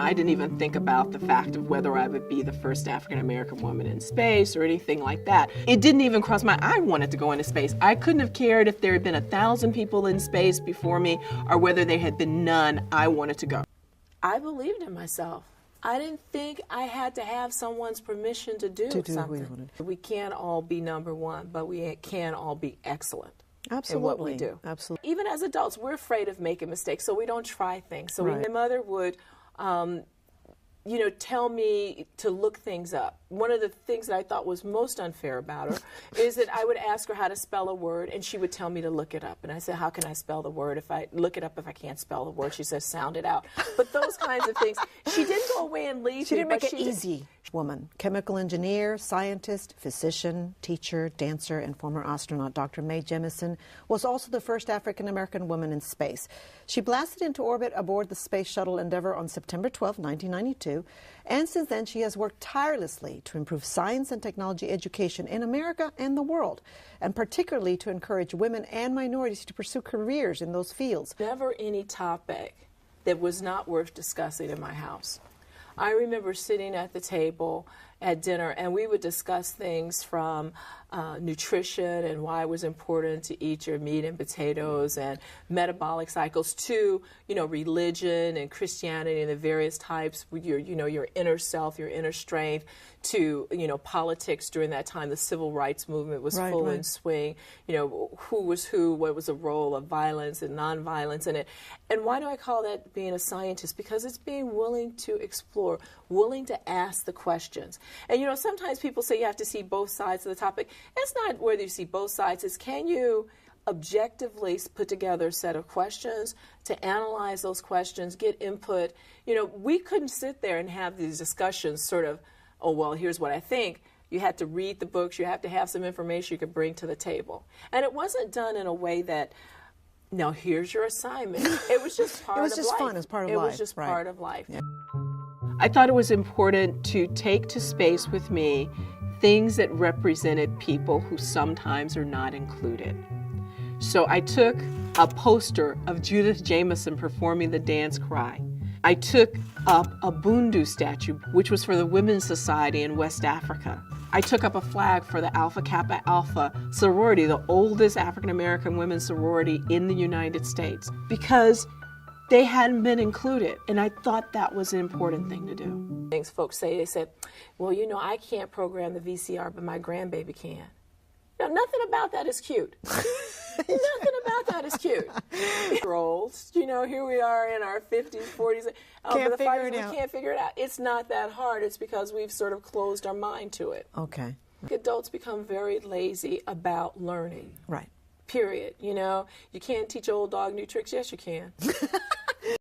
I didn't even think about the fact of whether I would be the first African-American woman in space or anything like that. It didn't even cross my mind. I wanted to go into space. I couldn't have cared if there had been 1,000 people in space before me or whether there had been none. I wanted to go. I believed in myself. I didn't think I had to have someone's permission to do something. We can't all be number one, but we can all be excellent. Absolutely. In what we do. Absolutely. Even as adults, we're afraid of making mistakes, so we don't try things. So my mother would you know, tell me to look things up. One of the things that I thought was most unfair about her is that I would ask her how to spell a word, and she would tell me to look it up. And I said, how can I spell the word if I look it up if I can't spell the word? She says, sound it out. But those kinds of things. She didn't go away and leave me. She didn't make it easy. Woman, chemical engineer, scientist, physician, teacher, dancer, and former astronaut Dr. Mae Jemison was also the first African-American woman in space. She blasted into orbit aboard the Space Shuttle Endeavour on September 12, 1992, and since then she has worked tirelessly to improve science and technology education in America and the world, and particularly to encourage women and minorities to pursue careers in those fields. Never any topic that was not worth discussing in my house. I remember sitting at the table at dinner, and we would discuss things from nutrition and why it was important to eat your meat and potatoes and metabolic cycles to, you know, religion and Christianity and the various types, your, you know, your inner self, your inner strength, to, you know, politics during that time. The civil rights movement was full in swing. You know, who was who, what was the role of violence and nonviolence in it. And why do I call that being a scientist? Because it's being willing to explore, willing to ask the questions. And, you know, sometimes people say you have to see both sides of the topic. It's not whether you see both sides. It's can you objectively put together a set of questions to analyze those questions, get input. You know, we couldn't sit there and have these discussions sort of, oh, well, here's what I think. You had to read the books. You have to have some information you could bring to the table. And it wasn't done in a way that, now here's your assignment. It was just part of life. It was just fun. It was part of life. It was just part of life. Yeah. I thought it was important to take to space with me things that represented people who sometimes are not included. So I took a poster of Judith Jemison performing the dance cry. I took up a Bundu statue, which was for the Women's Society in West Africa. I took up a flag for the Alpha Kappa Alpha sorority, the oldest African-American women's sorority in the United States, because they hadn't been included, and I thought that was an important thing to do. Things folks say, they said, well, you know, I can't program the VCR, but my grandbaby can. You know, nothing about that is cute. Nothing about that is cute. Girls, you know, here we are in our 50s, 40s. Can't figure it out. We can't figure it out. It's not that hard. It's because we've sort of closed our mind to it. Okay. Adults become very lazy about learning. Right. Period. You know, you can't teach old dog new tricks. Yes, you can.